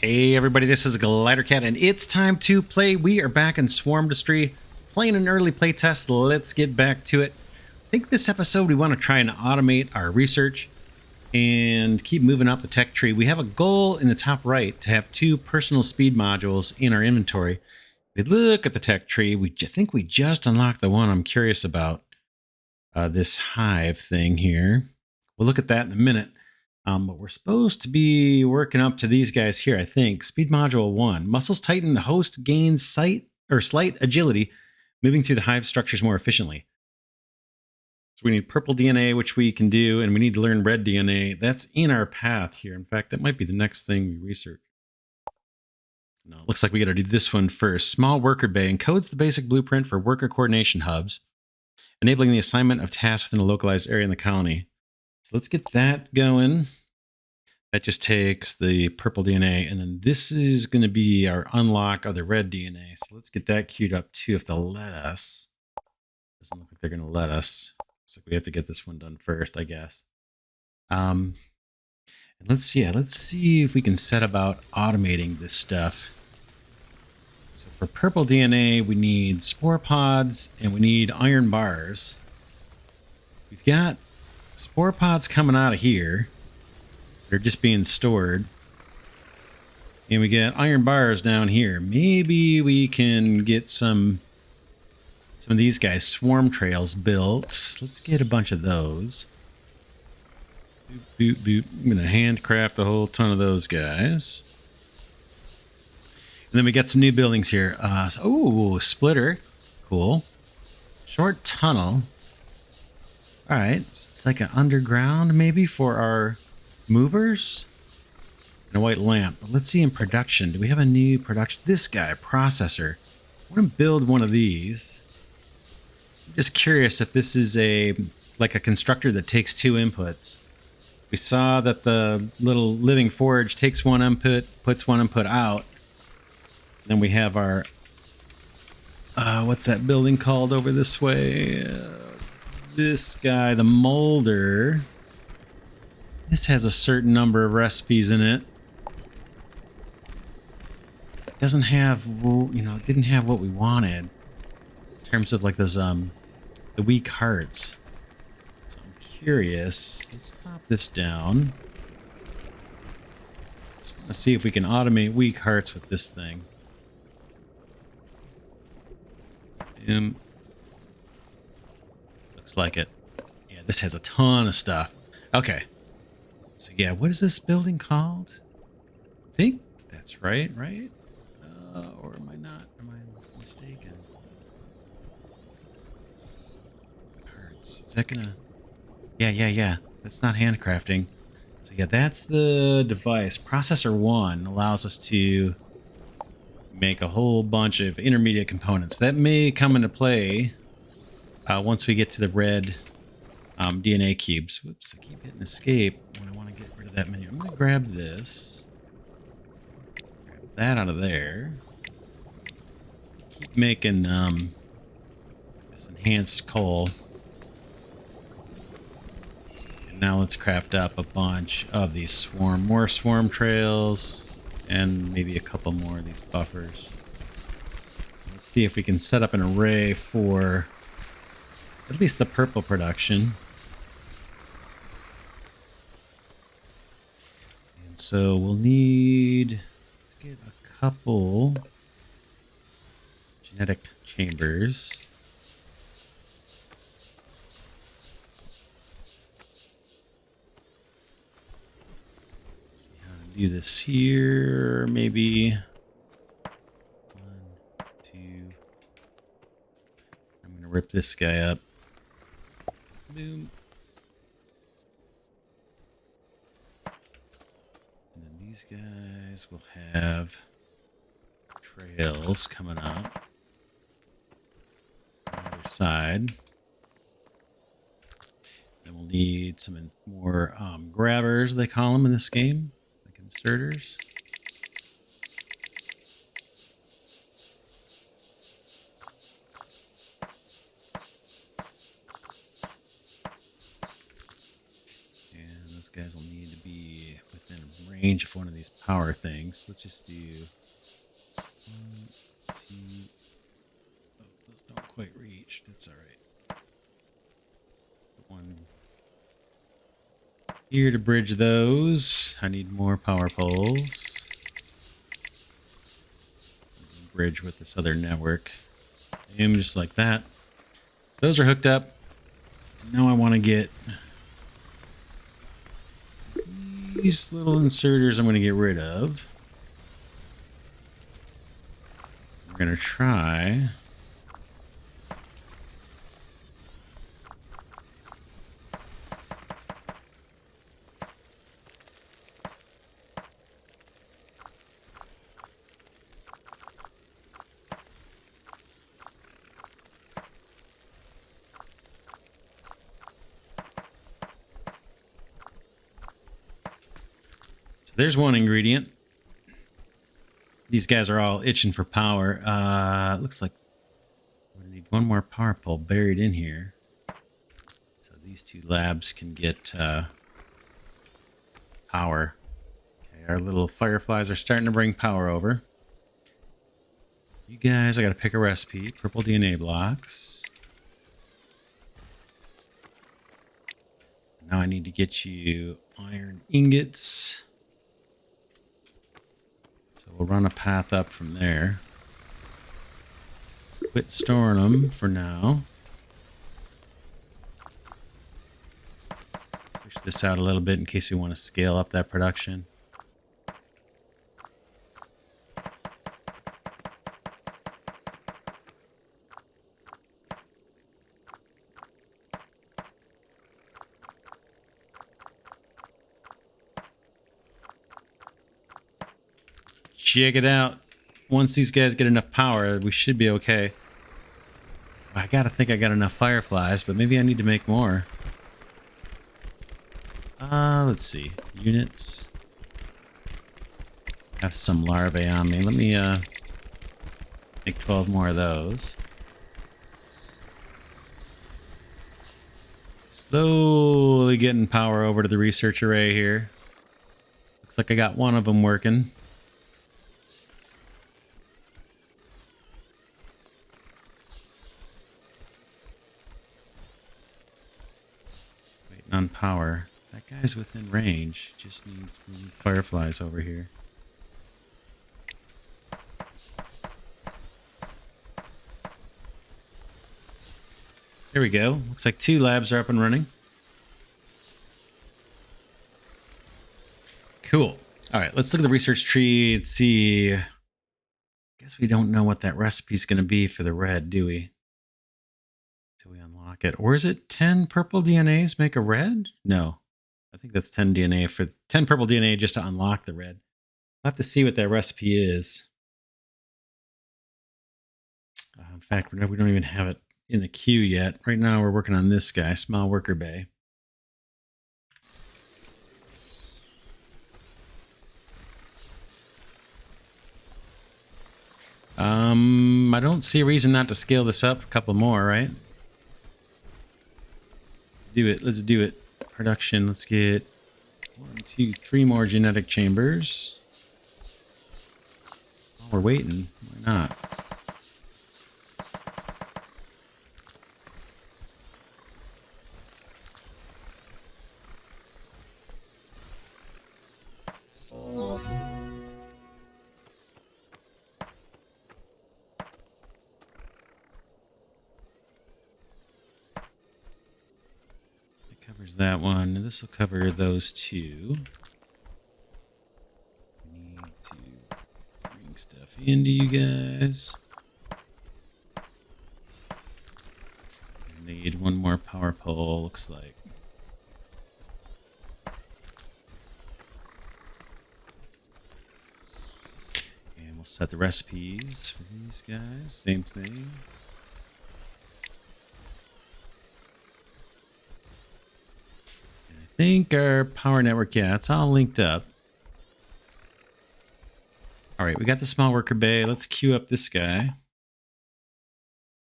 Hey everybody, this is Glidercat, and it's time to play. We are back in Swarmdustry, playing an early playtest. Let's get back to it. I think this episode we want to try and automate our research and keep moving up the tech tree. We have a goal in the top right to have 2 personal speed modules in our inventory. If we look at the tech tree, I think we just unlocked the one I'm curious about. This hive thing here. We'll look at that in a minute. But we're supposed to be working up to these guys here, I think. Speed Module 1. Muscles tighten, the host gains slight agility, moving through the hive structures more efficiently. So we need purple DNA, which we can do, and we need to learn red DNA. That's in our path here. In fact, that might be the next thing we research. No, it looks like we got to do this one first. Small Worker Bay encodes the basic blueprint for worker coordination hubs, enabling the assignment of tasks within a localized area in the colony. So let's get that going. That just takes the purple DNA, and then this is going to be our unlock of the red DNA. So let's get that queued up too, if they'll let us. Doesn't look like they're going to let us. So we have to get this one done first, I guess. And let's see if we can set about automating this stuff. So for purple DNA, we need spore pods and we need iron bars. We've got spore pods coming out of here. They're just being stored. And we get iron bars down here. Maybe we can get some of these guys, swarm trails, built. Let's get a bunch of those. Boop, boop, boop. I'm going to handcraft a whole ton of those guys. And then we got some new buildings here. Splitter. Cool. Short tunnel. All right. It's like an underground maybe for our movers. And a white lamp. But let's see in production. Do we have a new production? This guy, processor. I want to build one of these. I'm just curious if this is like a constructor that takes 2 inputs. We saw that the little living forge takes 1 input, puts 1 input out. Then we have our what's that building called over this way? This guy, the molder. This has a certain number of recipes in it. It doesn't have, it didn't have what we wanted in terms of like those the weak hearts. So I'm curious. Let's pop this down. Just want to see if we can automate weak hearts with this thing. Looks like it. Yeah, this has a ton of stuff. Okay. So yeah, what is this building called? I think that's right? Or am I not? Am I mistaken? Cards. Is that gonna... Yeah. That's not handcrafting. So yeah, that's the device. Processor 1 allows us to make a whole bunch of intermediate components. That may come into play once we get to the red DNA cubes. Whoops, I keep hitting escape when I want to get rid of that menu. I'm going to grab this. Grab that out of there. Keep making this enhanced coal. And now let's craft up a bunch of these more swarm trails, and maybe a couple more of these buffers. Let's see if we can set up an array for at least the purple production. And so we'll need, let's get a couple genetic chambers. See how to do this here. Maybe 1, 2. I'm going to rip this guy up. Boom. And then these guys will have trails coming up on the other side. Then we'll need some more grabbers, they call them in this game, like inserters. Guys will need to be within range of one of these power things. Let's just do 1, 2. Oh, those don't quite reach. That's all right. Put one here to bridge those. I need more power poles. Bridge with this other network. And just like that. So those are hooked up. Now I want to get these little inserters I'm going to get rid of. We're going to try there's one ingredient. These guys are all itching for power. Looks like we need one more power pole buried in here. So these two labs can get power. Okay, our little fireflies are starting to bring power over. You guys, I got to pick a recipe. Purple DNA blocks. Now I need to get you iron ingots. We'll run a path up from there. Quit storing them for now. Push this out a little bit in case we want to scale up that production. Check it out. Once these guys get enough power, we should be okay. I gotta think I got enough fireflies, but maybe I need to make more. Let's see. Units. Have some larvae on me. Let me make 12 more of those. Slowly getting power over to the research array here. Looks like I got one of them working. On power. That guy's within range. Just needs fireflies over here. There we go. Looks like 2 labs are up and running. Cool. All right, let's look at the research tree and see. I guess we don't know what that recipe's going to be for the red, do we? Till we unlock it. Or is it 10 purple DNAs make a red? No. I think that's 10 DNA for 10 purple DNA just to unlock the red. I'll have to see what that recipe is. In fact, we don't even have it in the queue yet. Right now we're working on this guy, Small Worker Bay. I don't see a reason not to scale this up a couple more, right? Let's do it. Let's do it. Production. Let's get 1, 2, 3 more genetic chambers. While we're waiting, why not? Covers that one. This will cover those 2. We need to bring stuff into you guys. We need one more power pole, looks like. And we'll set the recipes for these guys. Same thing. I think our power network, yeah, it's all linked up. All right, we got the small worker bay. Let's queue up this guy.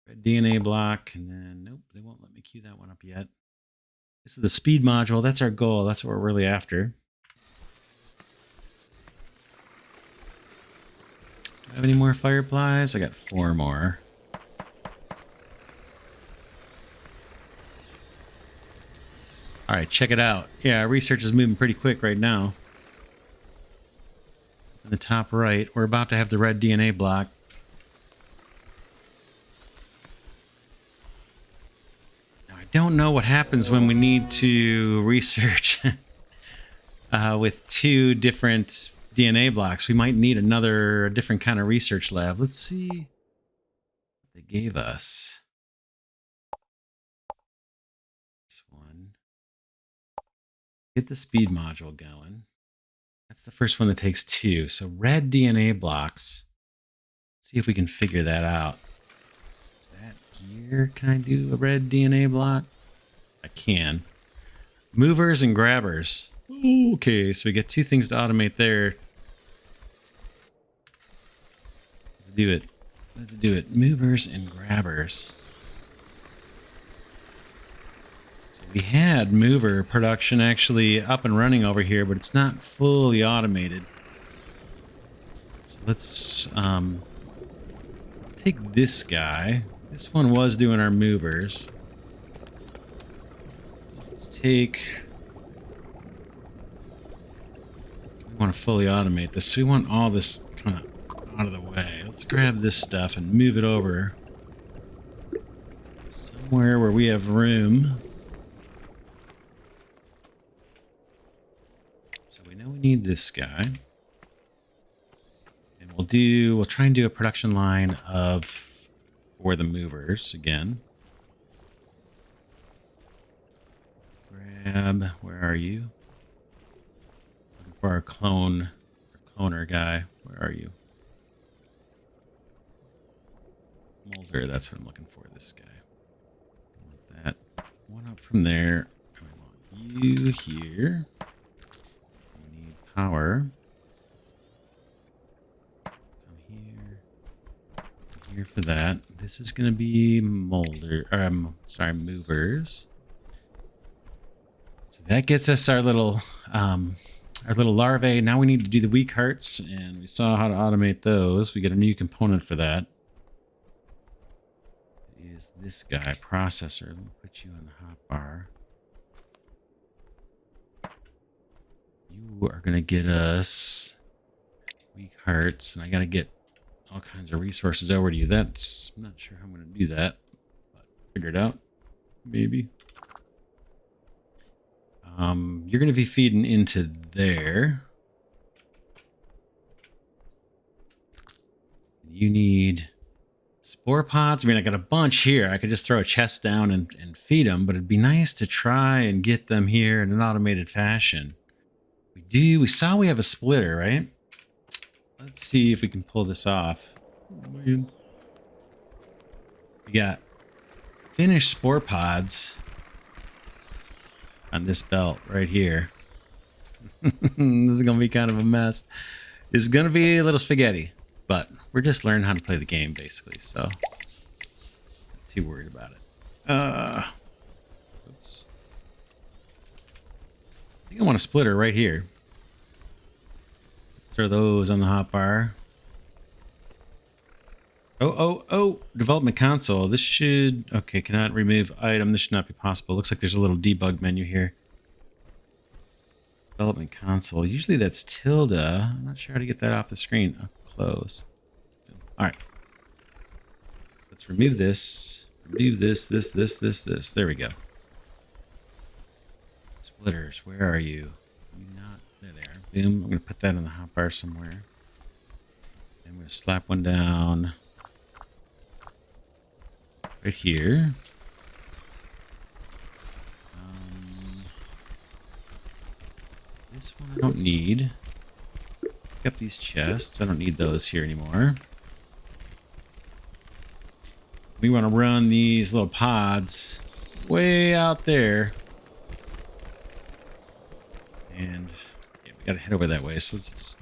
Red DNA block, and then, nope, they won't let me queue that one up yet. This is the speed module. That's our goal. That's what we're really after. Have any more fireflies? I got 4 more. All right, check it out. Yeah, research is moving pretty quick right now. In the top right, we're about to have the red DNA block. Now, I don't know what happens when we need to research with 2 different DNA blocks. We might need a different kind of research lab. Let's see what they gave us. This one. Get the speed module going. That's the first one that takes 2. So red DNA blocks. Let's see if we can figure that out. Is that here? Can I do a red DNA block? I can. Movers and grabbers. Okay, so we get 2 things to automate there. Let's do it. Let's do it. Movers and grabbers. So we had mover production actually up and running over here, but it's not fully automated. So let's take this guy. This one was doing our movers. So let's take... We want to fully automate this, so we want all this kind of out of the way. Let's grab this stuff and move it over somewhere where we have room. So we know we need this guy. And we'll try and do a production line for the movers again. Grab, where are you? Looking for our cloner guy. Where are you? Molder, that's what I'm looking for, this guy. I want that one up from there. I want you here. We need power. Come here. Come here for that. This is going to be movers. So that gets us our little larvae. Now we need to do the weak hearts, and we saw how to automate those. We get a new component for that. Is this guy, processor. Let me put you on the hotbar. You are going to get us weak hearts, and I got to get all kinds of resources over to you. I'm not sure how I'm going to do that, but figure it out. Maybe. You're going to be feeding into there. You need spore pods. I mean, I got a bunch here. I could just throw a chest down and feed them, but it'd be nice to try and get them here in an automated fashion. We saw we have a splitter, right? Let's see if we can pull this off. We got finished spore pods on this belt right here. This is going to be kind of a mess. It's going to be a little spaghetti, but we're just learning how to play the game, basically, so not too worried about it. Oops. I think I want a splitter right here. Let's throw those on the hotbar. Oh, development console. This should... Okay, cannot remove item. This should not be possible. Looks like there's a little debug menu here. Development console. Usually that's tilde. I'm not sure how to get that off the screen. Oh, close. All right. Let's remove this. Remove this. There we go. Splitters, where are you? There they are. Boom. I'm going to put that in the hotbar somewhere. I'm going to slap one down right here. This one I don't need. Let's pick up these chests. I don't need those here anymore. We want to run these little pods way out there. And yeah, we got to head over that way. So let's just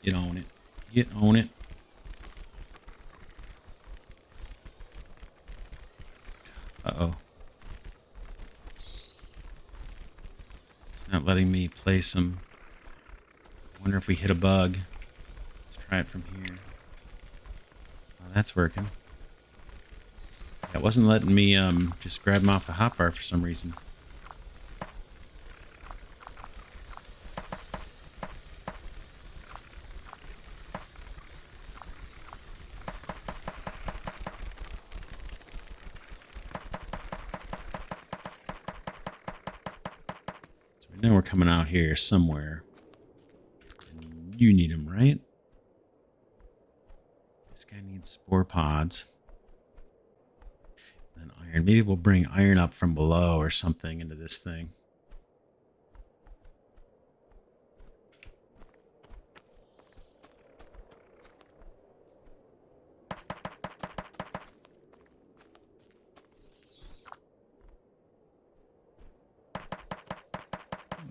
get on it. Get on it. Uh-oh. It's not letting me place them. I wonder if we hit a bug. Let's try it from here. Oh, that's working. That wasn't letting me just grab them off the hotbar for some reason. So we know we're coming out here somewhere. And you need them, right? This guy needs spore pods. And iron. Maybe we'll bring iron up from below or something into this thing.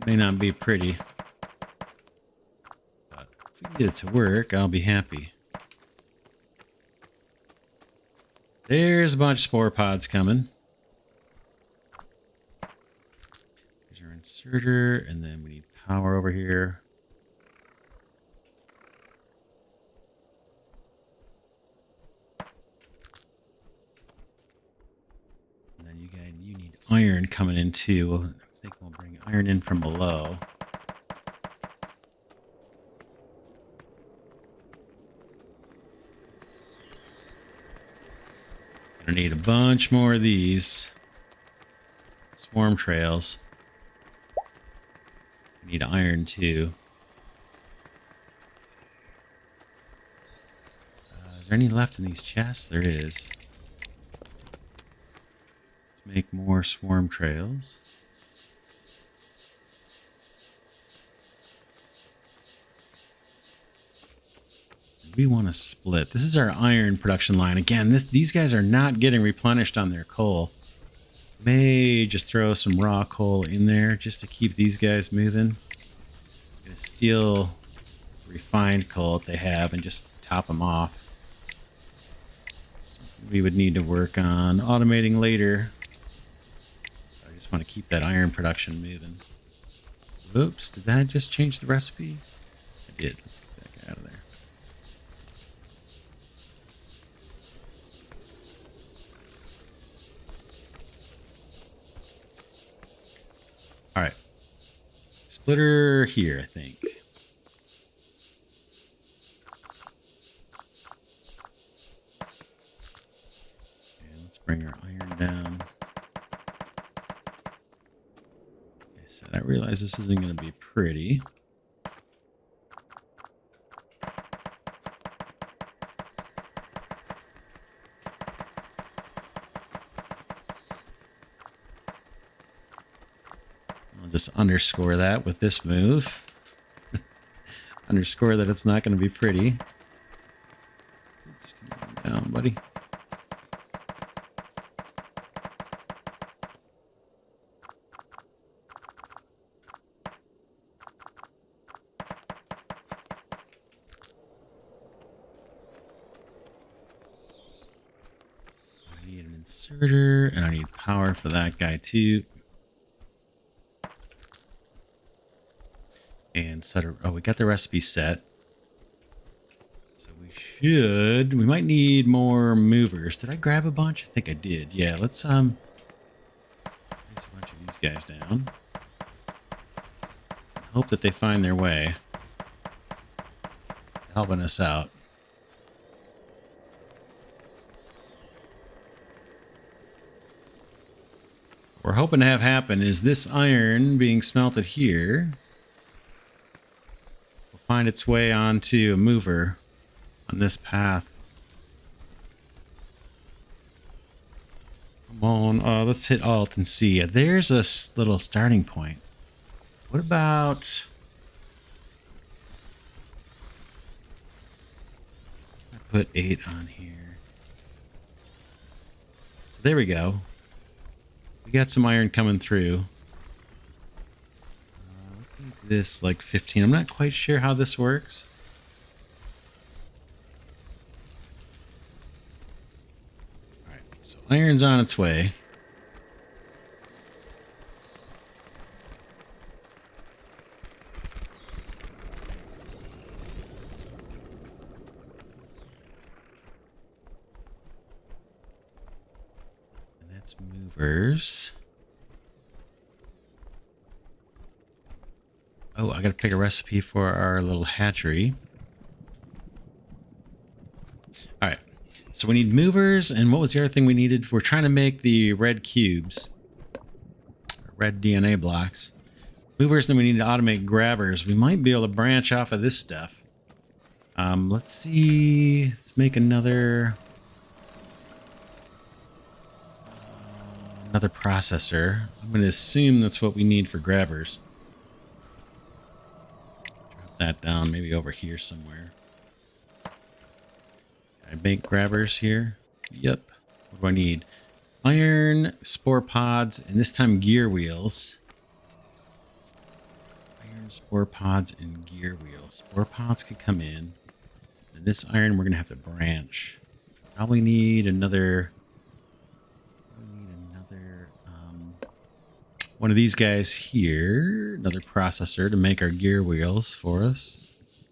May not be pretty, but if we get it to work, I'll be happy. There's a bunch of spore pods coming. Here's our inserter, and then we need power over here. And then you need iron coming in too. I was thinking we'll bring iron in from below. Gonna need a bunch more of these swarm trails. We need iron too. Is there any left in these chests? There is. Let's make more swarm trails. We want to split. This is our iron production line. Again, these guys are not getting replenished on their coal. May just throw some raw coal in there just to keep these guys moving. I'm gonna steal refined coal that they have and just top them off. Something we would need to work on automating later. I just want to keep that iron production moving. Oops, did that just change the recipe? I did. Let's get that guy out of there. All right. Splitter here, I think. And let's bring our iron down. Like I said, I realize this isn't going to be pretty. Just underscore that with this move. Underscore that it's not going to be pretty. Oops, come on down, buddy. I need an inserter, and I need power for that guy too. And set a, oh, we got the recipe set. So we might need more movers. Did I grab a bunch? I think I did. Yeah, let's place a bunch of these guys down. Hope that they find their way. Helping us out. What we're hoping to have happen is this iron being smelted here find its way onto a mover on this path. Come on, let's hit Alt and see. There's a little starting point. What about... I put 8 on here. So there we go. We got some iron coming through. This like 15. I'm not quite sure how this works. All right, so iron's on its way. That's movers. Oh, I gotta pick a recipe for our little hatchery. All right. So we need movers, and what was the other thing we needed? We're trying to make the red cubes, red DNA blocks. Movers, then we need to automate grabbers. We might be able to branch off of this stuff. Let's see. Let's make another processor. I'm going to assume that's what we need for grabbers. Drop that down, maybe over here somewhere. Can I make grabbers here? Yep. What do I need? Iron, spore pods, and this time gear wheels. Iron, spore pods, and gear wheels. Spore pods could come in. And this iron we're going to have to branch. Probably need another... one of these guys here. Another processor to make our gear wheels for us.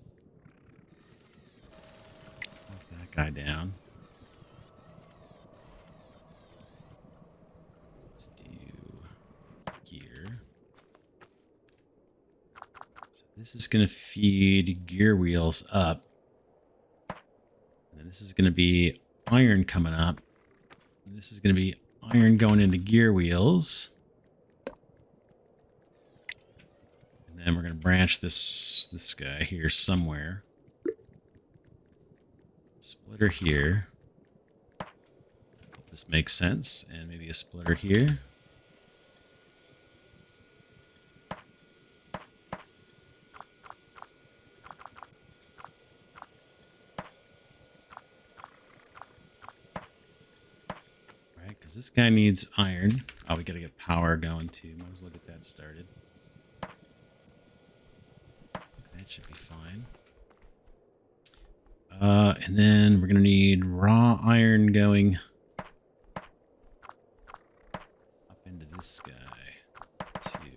Put that guy down. Let's do gear. So this is going to feed gear wheels up. And then this is going to be iron coming up. And this is going to be iron going into gear wheels. And we're going to branch this guy here somewhere. Splitter here. Hope this makes sense. And maybe a splitter here. Right, because this guy needs iron. Oh, we got to get power going too. Might as well get that started. That should be fine. And then we're going to need raw iron going up into this guy too.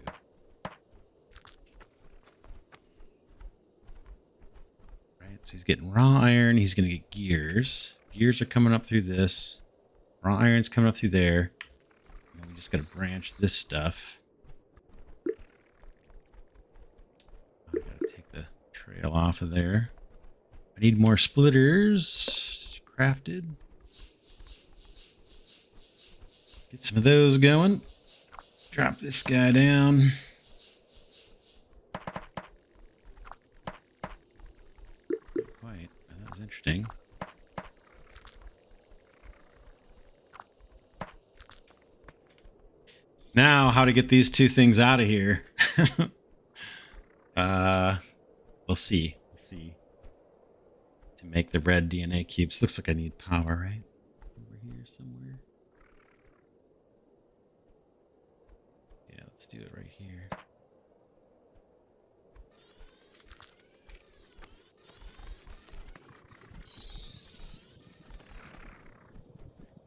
Right, so he's getting raw iron. He's going to get gears. Gears are coming up through this. Raw iron's coming up through there. And then we just got to branch this stuff. Trail off of there. I need more splitters crafted. Get some of those going. Drop this guy down. Quite. That was interesting. Now, how to get these two things out of here. We'll see. We'll see. To make the red DNA cubes. Looks like I need power, right? Over here somewhere. Yeah, let's do it right here.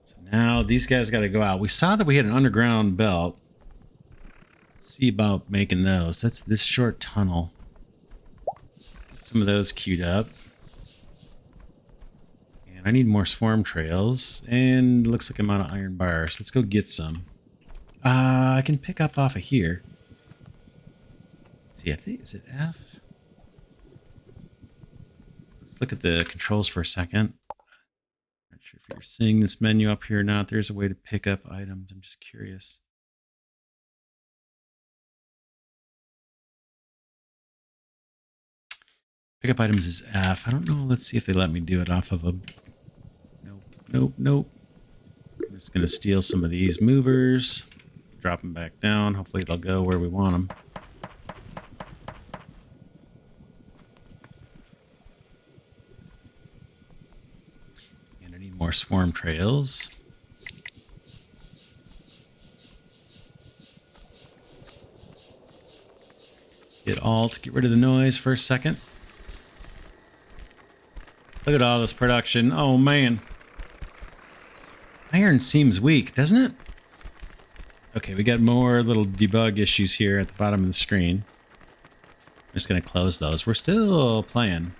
So now these guys got to go out. We saw that we had an underground belt. Let's see about making those. That's this short tunnel. Some of those queued up. And I need more swarm trails. And looks like I'm out of iron bars. Let's go get some. I can pick up off of here. Let's see, I think, is it F? Let's look at the controls for a second. Not sure if you're seeing this menu up here or not. There's a way to pick up items. I'm just curious. Pick up items is F. I don't know. Let's see if they let me do it off of a... Nope, nope, nope. I'm just going to steal some of these movers. Drop them back down. Hopefully they'll go where we want them. And I need more swarm trails. Hit Alt to get rid of the noise for a second. Look at all this production. Oh, man. Iron seems weak, doesn't it? Okay, we got more little debug issues here at the bottom of the screen. I'm just going to close those. We're still playing.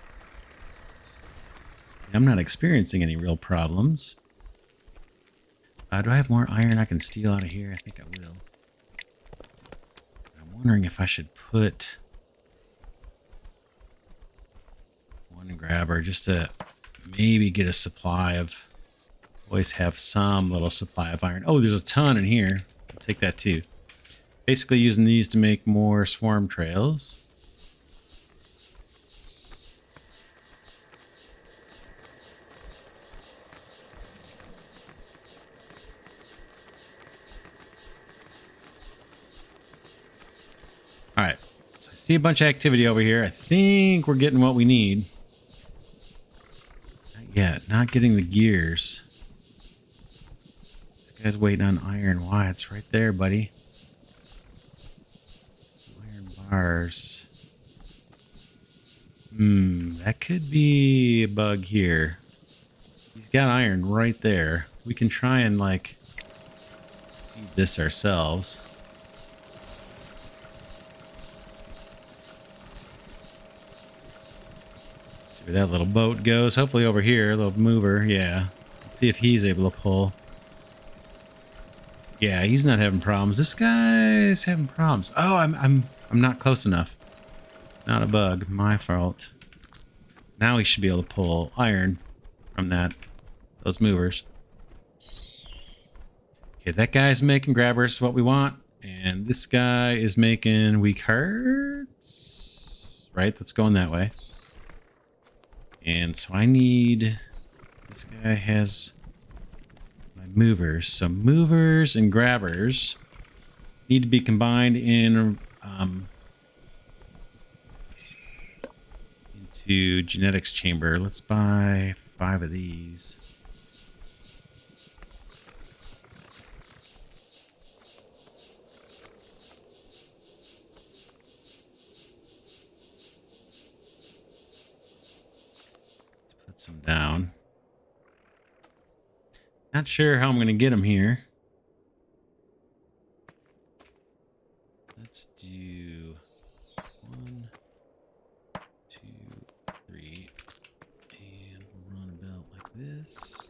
I'm not experiencing any real problems. Do I have more iron I can steal out of here? I think I will. I'm wondering if I should put one grabber just to maybe get a supply of... Always have some little supply of iron. Oh, there's a ton in here. I'll take that too. Basically using these to make more swarm trails. All right, so I see a bunch of activity over here. I think we're getting what we need. Not yet, not getting the gears. This guy's waiting on iron. Why? It's right there, buddy. Iron bars. That could be a bug here. He's got iron right there. We can try and like see this ourselves. Where that little boat goes. Hopefully over here, a little mover. Yeah. Let's see if he's able to pull. Yeah, he's not having problems. This guy's having problems. Oh, I'm not close enough. Not a bug. My fault. Now he should be able to pull iron from those movers. Okay, that guy's making grabbers, what we want. And this guy is making weak hearts. Right, that's going that way. And so I need, this guy has my movers. So movers and grabbers need to be combined into genetics chamber. Let's buy 5 of these. Some down. Not sure how I'm going to get them here. Let's do 1, 2, 3, and we'll run about like this.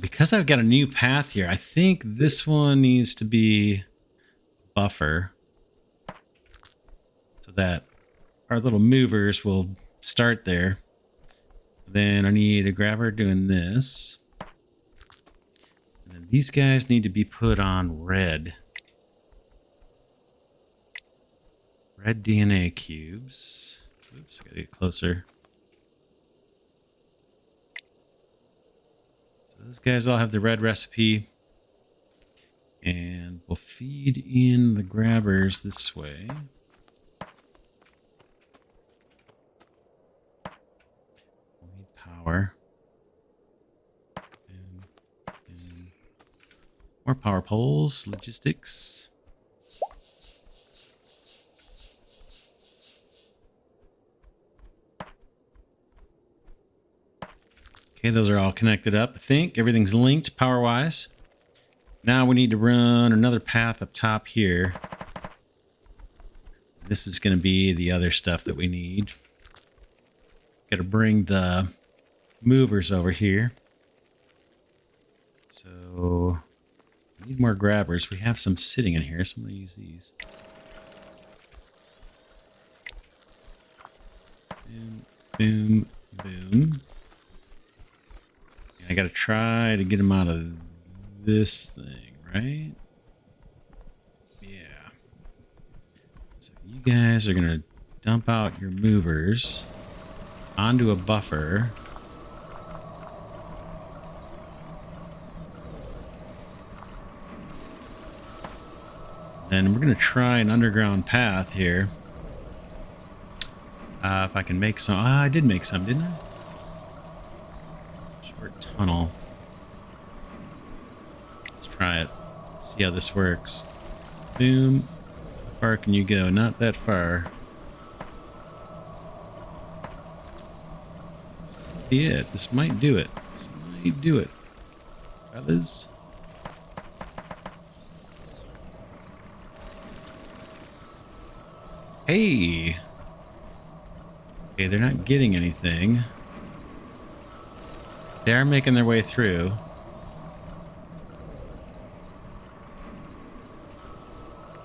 Because I've got a new path here, I think this one needs to be buffer. That our little movers will start there. Then I need a grabber doing this. And then these guys need to be put on red. Red DNA cubes. Oops, I gotta get closer. So those guys all have the red recipe. And we'll feed in the grabbers this way. Power. And more power poles, logistics. Okay, those are all connected up. I think everything's linked power-wise. Now we need to run another path up top here. This is going to be the other stuff that we need. Got to bring the movers over here. So we need more grabbers. We have some sitting in here, so I'm going to use these. Boom, boom, boom. And I got to try to get them out of this thing, right? Yeah. So you guys are going to dump out your movers onto a buffer. And we're going to try an underground path here. If I can make some. I did make some, didn't I? Short tunnel. Let's try it. See how this works. Boom. How far can you go? Not that far. This might be it. This might do it. This might do it. Fellas. Hey. Okay, they're not getting anything. They're making their way through.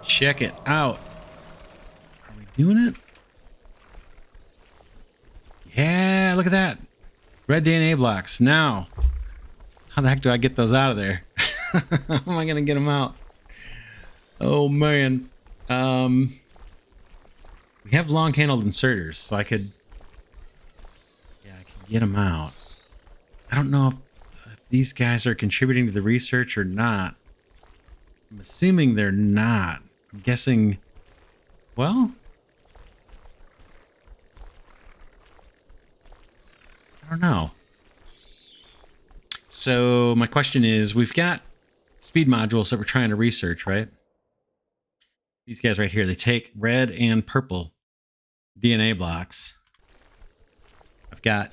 Check it out. Are we doing it? Yeah, look at that. Red DNA blocks. Now, how the heck do I get those out of there? How am I going to get them out? Oh, man. We have long-handled inserters, so I could... Yeah, I can get them out. I don't know if these guys are contributing to the research or not. I'm assuming they're not. I'm guessing... Well... I don't know. So my question is, we've got speed modules that we're trying to research, right? These guys right here, they take red and purple DNA blocks. I've got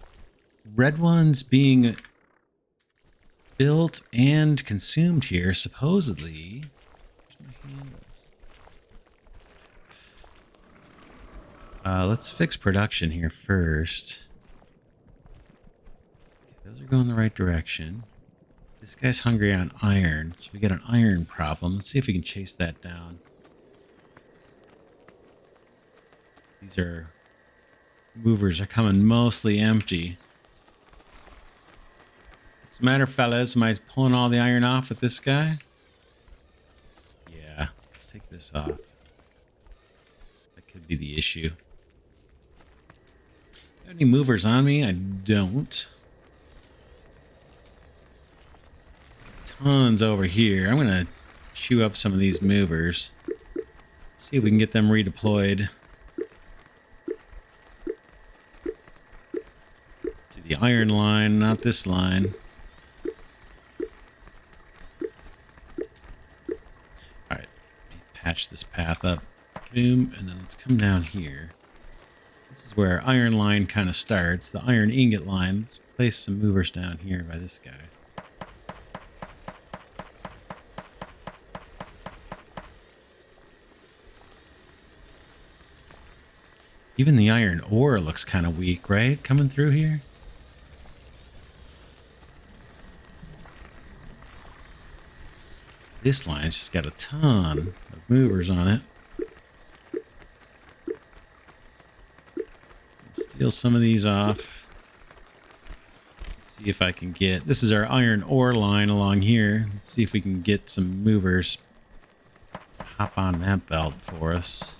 red ones being built and consumed here, supposedly. Where's my handles? Let's fix production here first. Those are going the right direction. This guy's hungry on iron, so we got an iron problem. Let's see if we can chase that down. These are movers are coming mostly empty. What's the matter, fellas? Am I pulling all the iron off with this guy? Yeah, let's take this off. That could be the issue. Got any movers on me? I don't. Tons over here. I'm gonna chew up some of these movers. See if we can get them redeployed to the iron line, not this line. Alright, patch this path up. Boom, and then let's come down here. This is where our iron line kind of starts. The iron ingot line. Let's place some movers down here by this guy. Even the iron ore looks kind of weak, right? Coming through here. This line's just got a ton of movers on it. Steal some of these off. Let's see if I can get... This is our iron ore line along here. Let's see if we can get some movers. Hop on that belt for us.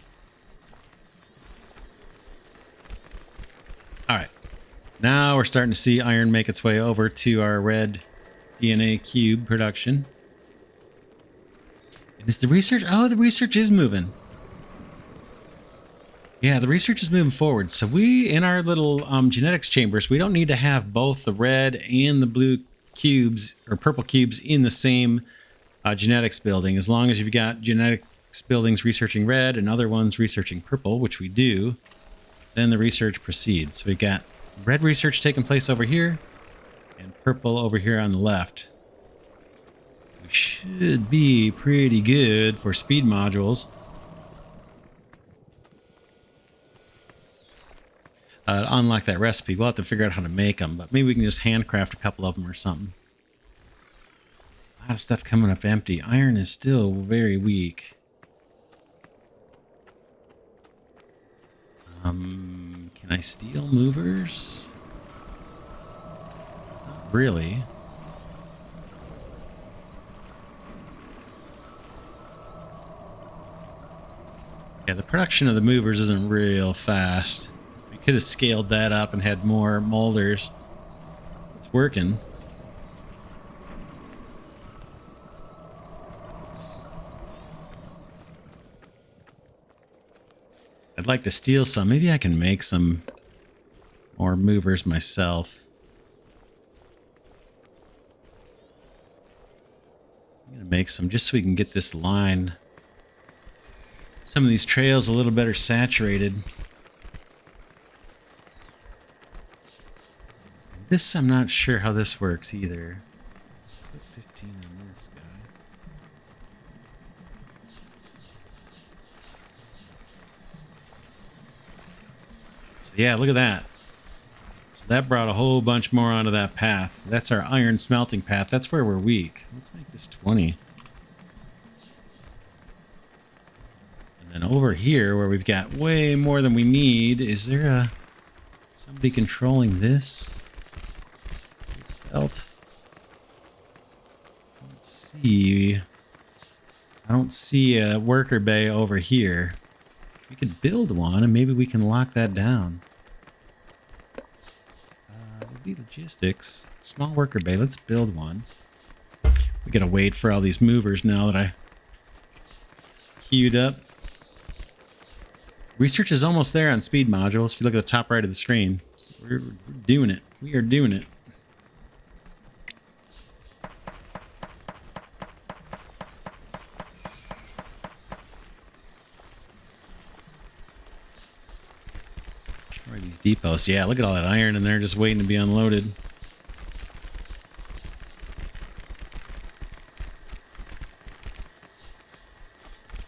Alright, now we're starting to see iron make its way over to our red DNA cube production. And is the research... Oh, the research is moving. Yeah, the research is moving forward. So we, in our little genetics chambers, we don't need to have both the red and the blue cubes, or purple cubes, in the same genetics building. As long as you've got genetics buildings researching red and other ones researching purple, which we do, then the research proceeds. So we got red research taking place over here and purple over here on the left. We should be pretty good for speed modules. Unlike that recipe, we'll have to figure out how to make them, but maybe we can just handcraft a couple of them or something. A lot of stuff coming up empty. Iron is still very weak. Can I steal movers? Not really. Yeah, the production of the movers isn't real fast. We could have scaled that up and had more molders. It's working. I'd like to steal some. Maybe I can make some more movers myself. I'm going to make some just so we can get this line, some of these trails a little better saturated. This, I'm not sure how this works either. Put 15 on this guy. So yeah, look at that. That brought a whole bunch more onto that path. That's our iron smelting path. That's where we're weak. Let's make this 20. And then over here, where we've got way more than we need, is there somebody controlling this belt? Let's see. I don't see a worker bay over here. We could build one, and maybe we can lock that down. Would be logistics. Small worker bay. Let's build one. We gotta wait for all these movers now that I queued up. Research is almost there on speed modules. If you look at the top right of the screen, we're doing it. We are doing it. Where are these depots? Yeah, look at all that iron in there just waiting to be unloaded. In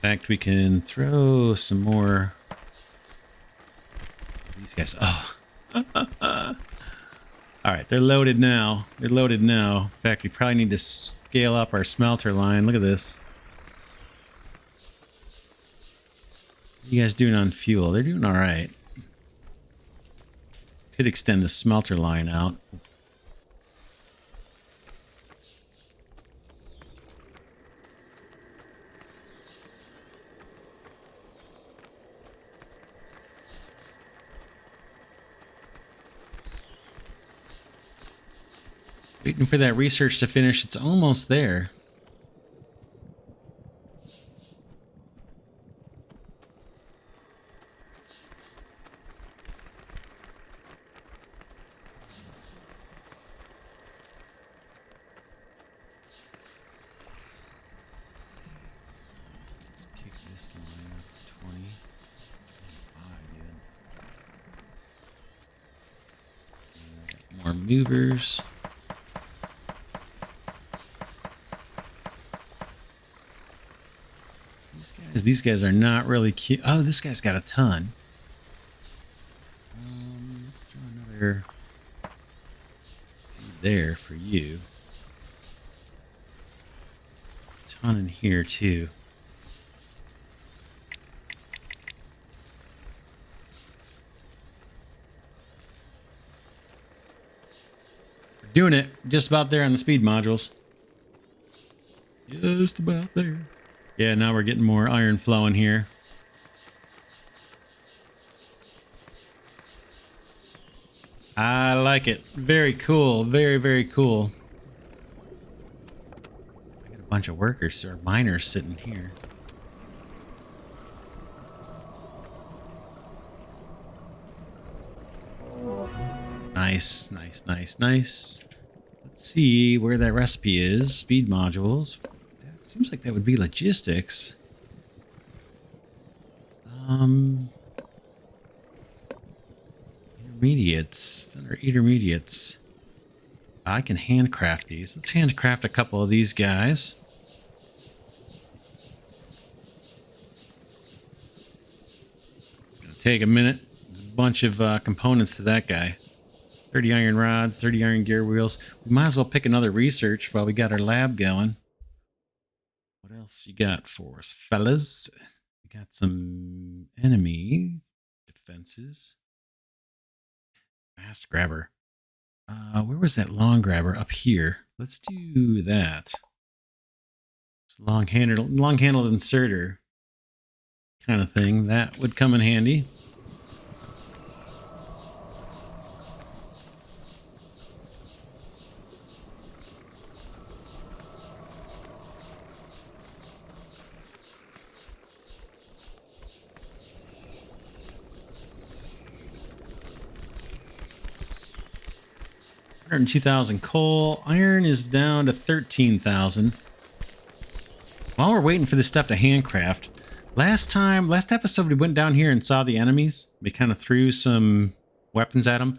fact, we can throw some more. These guys. Oh. All right, they're loaded now. They're loaded now. In fact, we probably need to scale up our smelter line. Look at this. What are you guys doing on fuel? They're doing all right. Could extend the smelter line out. Waiting for that research to finish. It's almost there. Let's kick this line up to 20. 25 even. More movers. These guys are not really cute. Oh, this guy's got a ton. Let's throw another there for you. A ton in here too. We're doing it. Just about there on the speed modules. Just about there. Yeah, now we're getting more iron flowing here. I like it. Very cool. Very, very cool. I got a bunch of workers or miners sitting here. Nice, nice, nice, nice. Let's see where that recipe is. Speed modules. Seems like that would be logistics. Intermediates. Under intermediates. I can handcraft these. Let's handcraft a couple of these guys. It's gonna take a minute. There's a bunch of components to that guy. 30 iron rods, 30 iron gear wheels. We might as well pick another research while we got our lab going. What else you got for us, fellas? We got some enemy defenses. Fast grabber. Where was that long grabber? Up here. Let's do that. It's a long-handled inserter kind of thing. That would come in handy. $102,000 coal. Iron is down to 13,000. While we're waiting for this stuff to handcraft, last episode we went down here and saw the enemies. We kind of threw some weapons at them.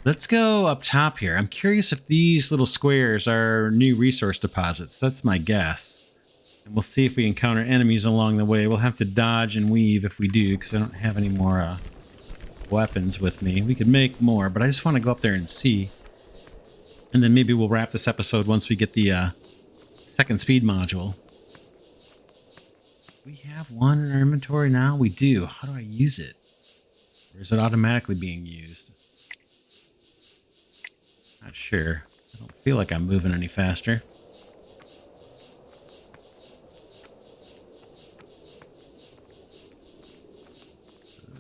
Let's go up top here. I'm curious if these little squares are new resource deposits. That's my guess. And we'll see if we encounter enemies along the way. We'll have to dodge and weave if we do, because I don't have any more weapons with me. We could make more, but I just want to go up there and see. And then maybe we'll wrap this episode once we get the second speed module. We have one in our inventory now? We do. How do I use it? Or is it automatically being used? Not sure. I don't feel like I'm moving any faster.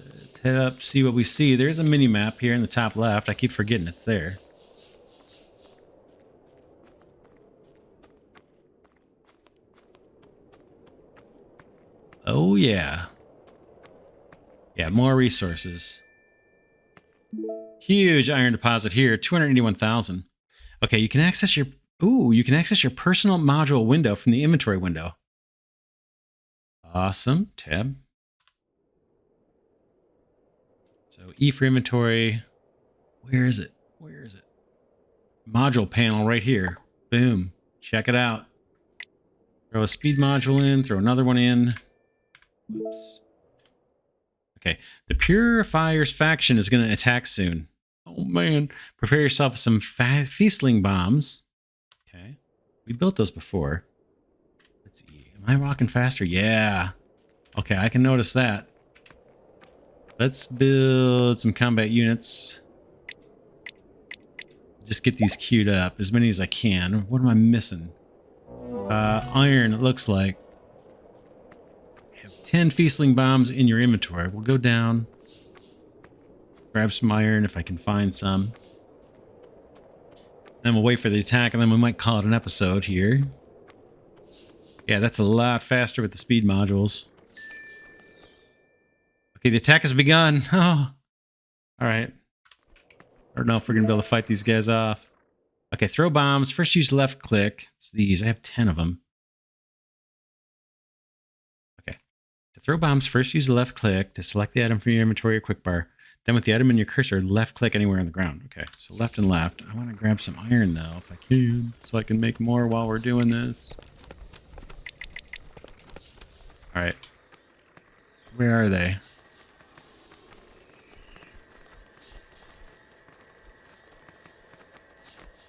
Let's head up, see what we see. There's a mini map here in the top left. I keep forgetting it's there. Oh, yeah. Yeah, more resources. Huge iron deposit here, 281,000. Okay, you can access your... Ooh, you can access your personal module window from the inventory window. Awesome. Tab. So E for inventory. Where is it? Where is it? Module panel right here. Boom. Check it out. Throw a speed module in, throw another one in. Whoops. Okay, the Purifier's faction is going to attack soon. Oh, man. Prepare yourself with some feastling bombs. Okay. We built those before. Let's see. Am I walking faster? Yeah. Okay, I can notice that. Let's build some combat units. Just get these queued up, as many as I can. What am I missing? Iron, it looks like. 10 feastling bombs in your inventory. We'll go down, grab some iron if I can find some. Then we'll wait for the attack, and then we might call it an episode here. Yeah, that's a lot faster with the speed modules. Okay, the attack has begun. Oh, all right. I don't know if we're going to be able to fight these guys off. Okay, throw bombs. First use left click. It's these. I have 10 of them. To throw bombs, first use the left click to select the item from your inventory or quick bar. Then with the item in your cursor, left click anywhere on the ground. Okay, so left and left. I want to grab some iron though, if I can, so I can make more while we're doing this. All right. Where are they?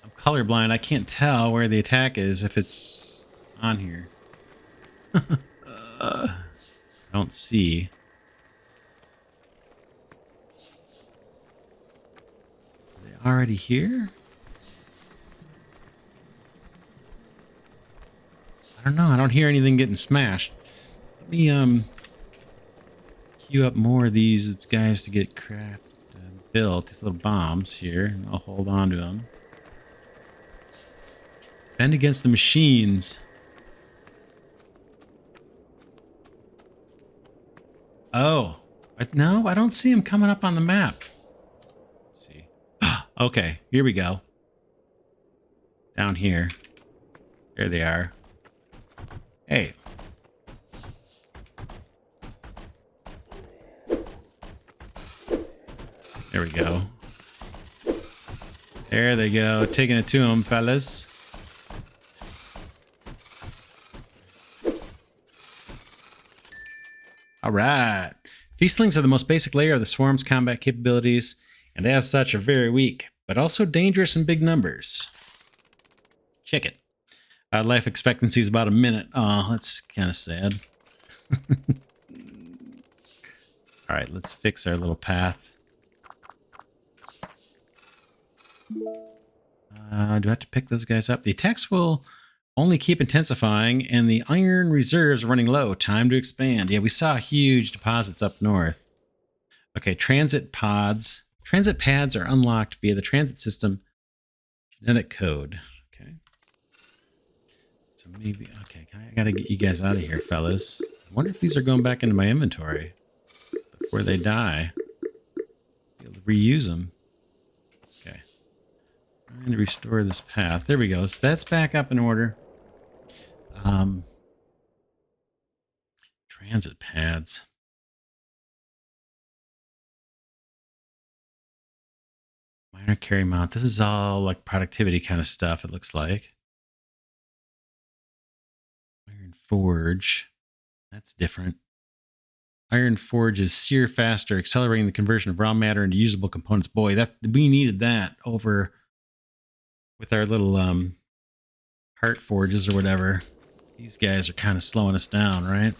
I'm colorblind. I can't tell where the attack is if it's on here. I don't see. Are they already here? I don't know. I don't hear anything getting smashed. Let me queue up more of these guys to get built. These little bombs here. I'll hold on to them. Bend against the machines. Oh, no, I don't see him coming up on the map. Let's see. Okay, here we go. Down here. There they are. Hey. There we go. There they go. Taking it to them, fellas. All right. Feastlings are the most basic layer of the swarm's combat capabilities, and as such are very weak, but also dangerous in big numbers. Check it. Life expectancy is about a minute. Oh, that's kind of sad. All right, let's fix our little path. Do I have to pick those guys up? The attacks will only keep intensifying, and the iron reserves are running low. Time to expand. Yeah, we saw huge deposits up north. Okay, transit pods. Transit pads are unlocked via the transit system genetic code. Okay. So maybe, okay, I gotta get you guys out of here, fellas. I wonder if these are going back into my inventory before they die. Be able to reuse them. Okay. Trying to restore this path. There we go. So that's back up in order. Transit pads. Minor carry mount. This is all like productivity kind of stuff, it looks like. Iron forge. That's different. Iron Forge is sear faster, accelerating the conversion of raw matter into usable components. Boy, that we needed that over with our little heart forges or whatever. These guys are kind of slowing us down, right?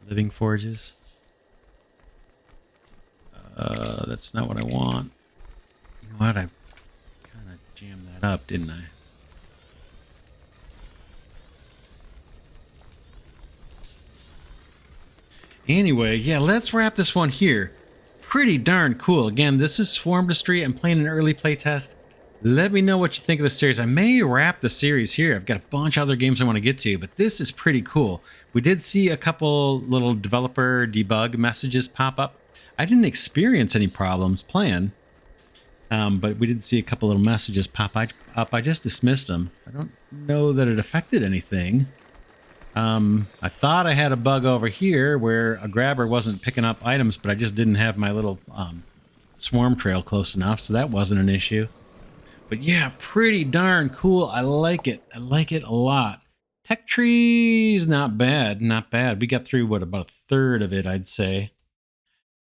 Living forges. That's not what I want. You know what? I kind of jammed that up, didn't I? Anyway, yeah, let's wrap this one here. Pretty darn cool. Again, this is Swarmdustry. I'm playing an early playtest. Let me know what you think of the series. I may wrap the series here. I've got a bunch of other games I want to get to, but this is pretty cool. We did see a couple little developer debug messages pop up. I didn't experience any problems playing, but we did see a couple little messages pop up. I just dismissed them. I don't know that it affected anything. I thought I had a bug over here where a grabber wasn't picking up items, but I just didn't have my little swarm trail close enough, so that wasn't an issue. But yeah, pretty darn cool. I like it. I like it a lot. Tech trees, not bad, not bad. We got through, what, about a third of it, I'd say.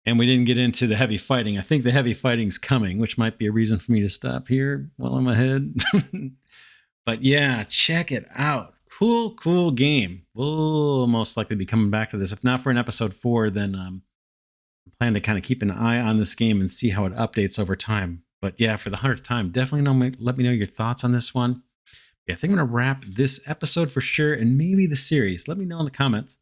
And we didn't get into the heavy fighting. I think the heavy fighting's coming, which might be a reason for me to stop here while I'm ahead. But yeah, check it out. Cool, cool game. We'll most likely be coming back to this. If not for an episode 4, then I plan to kind of keep an eye on this game and see how it updates over time. But yeah, for the 100th time, definitely let me know your thoughts on this one. Yeah, I think I'm going to wrap this episode for sure, and maybe the series. Let me know in the comments.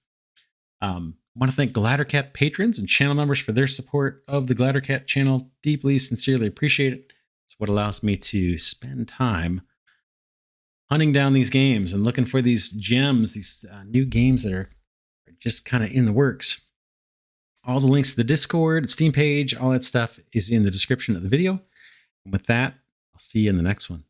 I want to thank Glidercat patrons and channel members for their support of the Glidercat channel. Deeply, sincerely appreciate it. It's what allows me to spend time hunting down these games and looking for these gems, these new games that are just kind of in the works. All the links to the Discord, Steam page, all that stuff is in the description of the video. And with that, I'll see you in the next one.